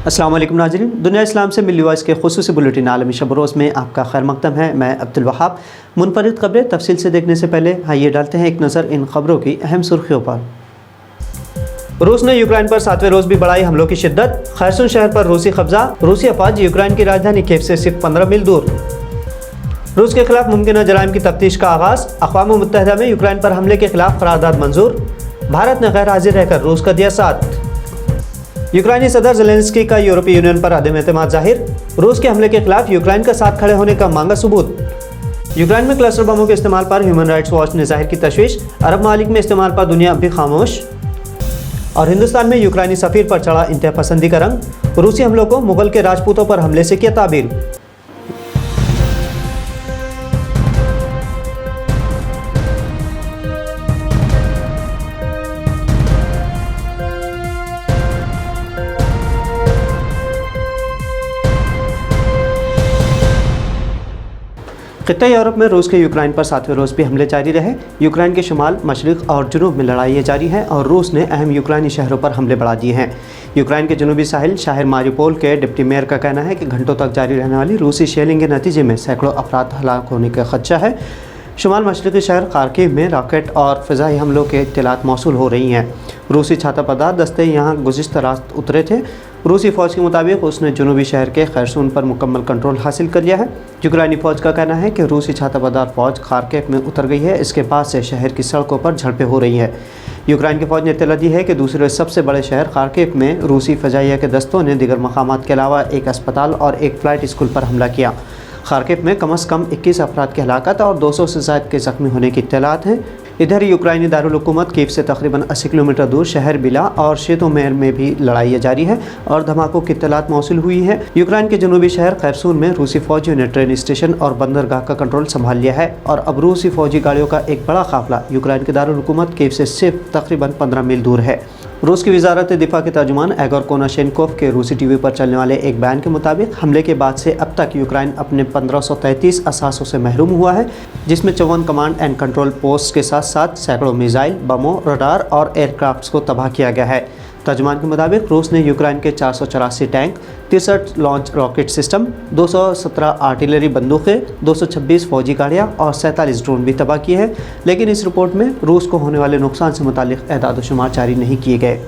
السلام علیکم ناظرین، دنیا اسلام سے ملی وائس کے خصوصی بلیٹن عالمی شب روز میں آپ کا خیر مقدم ہے۔ میں عبدالوہاب۔ منفرد خبریں تفصیل سے دیکھنے سے پہلے آئیے ڈالتے ہیں ایک نظر ان خبروں کی اہم سرخیوں پر۔ روس نے یوکرائن پر 7ویں روز بھی بڑھائی حملوں کی شدت، خیرسون شہر پر روسی قبضہ، روسی افواج یوکرائن کی راجدھانی کیف سے صرف 15 میل دور۔ روس کے خلاف ممکنہ جرائم کی تفتیش کا آغاز، اقوام متحدہ میں یوکرائن پر حملے کے خلاف قرارداد منظور، بھارت نے غیر حاضر رہ کر روس کا دیا ساتھ۔ یوکرائنی صدر زیلنسکی کا یورپی یونین پر عدم اعتماد ظاہر، روس کے حملے کے خلاف یوکرائن کا ساتھ کھڑے ہونے کا مانگا ثبوت۔ یوکرائن میں کلسٹر بموں کے استعمال پر ہیومن رائٹس واچ نے ظاہر کی تشویش، عرب ممالک میں استعمال پر دنیا اب بھی خاموش۔ اور ہندوستان میں یوکرائنی سفیر پر چڑھا انتہا پسندی کا رنگ، روسی حملوں کو مغل کے راجپوتوں پر حملے سے کیا تعبیر۔ خطہ یورپ میں روس کے یوکرائن پر 7ویں روز بھی حملے جاری رہے۔ یوکرائن کے شمال، مشرق اور جنوب میں لڑائیاں جاری ہیں اور روس نے اہم یوکرائنی شہروں پر حملے بڑھا دیے ہیں۔ یوکرائن کے جنوبی ساحل شہر ماریوپول کے ڈپٹی میئر کا کہنا ہے کہ گھنٹوں تک جاری رہنے والی روسی شیلنگ کے نتیجے میں سینکڑوں افراد ہلاک ہونے کا خدشہ ہے۔ شمال مشرقی شہر خارکیو میں راکٹ اور فضائی حملوں کے اطلاعات موصول ہو رہی ہیں۔ روسی چھاتا پردار دستے یہاں گزشتہ رات اترے تھے۔ روسی فوج کے مطابق اس نے جنوبی شہر کے خیرسون پر مکمل کنٹرول حاصل کر لیا ہے۔ یوکرائنی فوج کا کہنا ہے کہ روسی چھاتا پردار فوج خارکیو میں اتر گئی ہے، اس کے بعد سے شہر کی سڑکوں پر جھڑپیں ہو رہی ہیں۔ یوکرائن کی فوج نے اطلاع دی ہے کہ دوسرے سب سے بڑے شہر خارکیو میں روسی فضائیہ کے دستوں نے دیگر مقامات کے علاوہ ایک اسپتال اور ایک فلائٹ اسکول پر حملہ کیا۔ خارکیو میں کم از کم 21 افراد کی ہلاکت اور 200 سے زائد کے زخمی ہونے کی اطلاعات ہیں۔ ادھر یوکرائنی دارالحکومت کیف سے تقریباً 80 کلومیٹر دور شہر بلا اور شیتومیر میں بھی لڑائیاں جاری ہیں اور دھماکوں کی اطلاعات موصول ہوئی ہیں۔ یوکرائن کے جنوبی شہر خیرسون میں روسی فوجیوں نے ٹرین اسٹیشن اور بندرگاہ کا کنٹرول سنبھال لیا ہے اور اب روسی فوجی گاڑیوں کا ایک بڑا قافلہ یوکرائن کے دارالحکومت کیف سے صرف تقریباً 15 میل دور ہے۔ روس کی وزارت دفاع کے ترجمان ایگور کوناشینکوف کے روسی ٹی وی پر چلنے والے ایک بیان کے مطابق حملے کے بعد سے اب تک یوکرائن اپنے 1533 اثاثوں سے محروم ہوا ہے، جس میں 54 کمانڈ اینڈ کنٹرول پوسٹ کے ساتھ ساتھ سینکڑوں میزائل، بموں، رڈار اور ایئر کرافٹس کو تباہ کیا گیا ہے۔ ترجمان کے مطابق روس نے یوکرائن کے 484 tank, 63 launch rocket system, 217 artillery بندوقیں، 226 فوجی گاڑیاں اور 47 ڈرون بھی تباہ کیے ہیں، لیکن اس رپورٹ میں روس کو ہونے والے نقصان سے متعلق اعداد و شمار جاری نہیں کیے گئے۔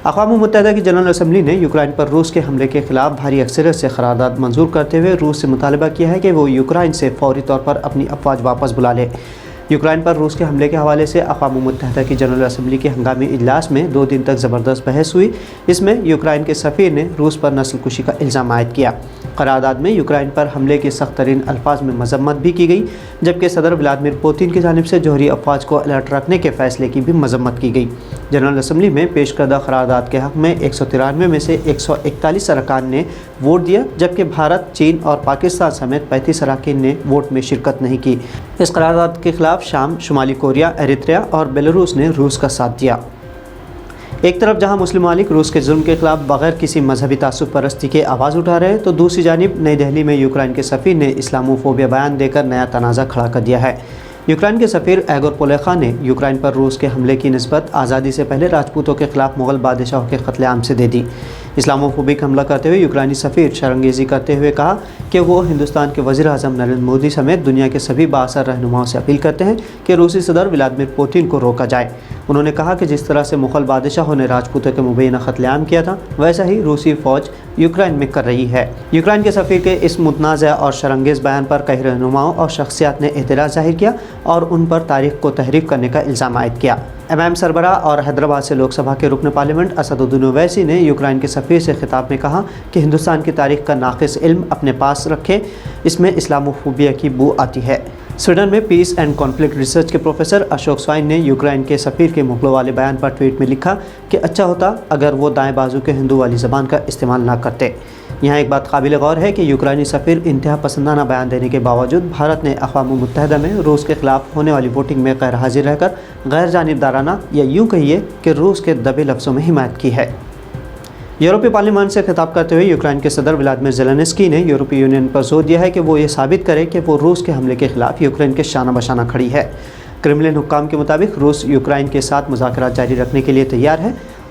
اقوام متحدہ کی جنرل اسمبلی نے یوکرائن پر روس کے حملے کے خلاف بھاری اکثریت سے قرارداد منظور کرتے ہوئے روس سے مطالبہ کیا ہے کہ وہ یوکرائن سے فوری طور پر اپنی افواج واپس بلا لے۔ یوکرائن پر روس کے حملے کے حوالے سے اقوام متحدہ کی جنرل اسمبلی کے ہنگامی اجلاس میں 2 دن تک زبردست بحث ہوئی۔ اس میں یوکرائن کے سفیر نے روس پر نسل کشی کا الزام عائد کیا۔ قرارداد میں یوکرائن پر حملے کے سخت ترین الفاظ میں مذمت بھی کی گئی، جبکہ صدر ولادیمیر پوتن کی جانب سے جوہری افواج کو الرٹ رکھنے کے فیصلے کی بھی مذمت کی گئی۔ جنرل اسمبلی میں پیش کردہ قرارداد کے حق میں 193 میں سے 141 ارکان نے ووٹ دیا، جبکہ بھارت، چین اور پاکستان سمیت 35 اراکین نے ووٹ میں شرکت نہیں کی۔ اس قرارداد کے خلاف شام، شمالی کوریا، ایریتریا اور بیلاروس نے روس کا ساتھ دیا۔ ایک طرف جہاں مسلم ممالک روس کے ظلم کے خلاف بغیر کسی مذہبی تعصب پرستی کے آواز اٹھا رہے ہیں، تو دوسری جانب نئی دہلی میں یوکرائن کے سفیر نے اسلاموفوبیا بیان دے کر نیا تنازع کھڑا کر دیا ہے۔ یوکرائن کے سفیر ایگور پولیخا نے یوکرائن پر روس کے حملے کی نسبت آزادی سے پہلے راجپوتوں کے خلاف مغل بادشاہوں کے قتل عام سے دے دی۔ اسلاموفوبک حملہ کرتے ہوئے یوکرائنی سفیر شرمگیزی کرتے ہوئے کہا کہ وہ ہندوستان کے وزیر اعظم نریندر مودی سمیت دنیا کے سبھی بااثر رہنماؤں سے اپیل کرتے ہیں کہ روسی صدر ولادیمیر پوتن کو روکا جائے۔ انہوں نے کہا کہ جس طرح سے مغل بادشاہوں نے راجپوتوں کے مبینہ قتل عام کیا تھا، ویسا ہی روسی فوج یوکرائن میں کر رہی ہے۔ یوکرائن کے سفیر کے اس متنازع اور شرمگیز بیان پر کئی رہنماؤں اور شخصیات نے اعتراض ظاہر کیا اور ان پر تاریخ کو تحریف کرنے کا الزام عائد کیا۔ ایم سربراہ اور حیدرآباد سے لوک سبھا کے رکن پارلیمنٹ اسد الدین اویسی نے یوکرائن کے سفیر سے خطاب میں کہا کہ ہندوستان کی تاریخ کا ناقص علم اپنے پاس رکھے، اس میں اسلاموفوبیا کی بو آتی ہے۔ سویڈن میں پیس اینڈ کانفلکٹ ریسرچ کے پروفیسر اشوک سوائن نے یوکرائن کے سفیر کے مغلوں والے بیان پر ٹویٹ میں لکھا کہ اچھا ہوتا اگر وہ دائیں بازو کے ہندو والی زبان کا استعمال نہ کرتے۔ یہاں ایک بات قابل غور ہے کہ یوکرائنی سفیر انتہا پسندانہ بیان دینے کے باوجود بھارت نے اقوام متحدہ میں روس کے خلاف ہونے والی ووٹنگ میں غیر حاضر رہ کر غیر جانبدارانہ یا یوں کہیے کہ روس کے دبے لفظوں میں حمایت کی ہے۔ یورپی پارلیمان سے خطاب کرتے ہوئے یوکرائن کے صدر ولادیمیر زیلنسکی نے یورپی یونین پر زور دیا ہے کہ وہ یہ ثابت کرے کہ وہ روس کے حملے کے خلاف یوکرائن کے شانہ بشانہ کھڑی ہے۔ کرملن حکام کے مطابق روس یوکرائن کے ساتھ مذاکرات جاری رکھنے کے لیے تیار ہے۔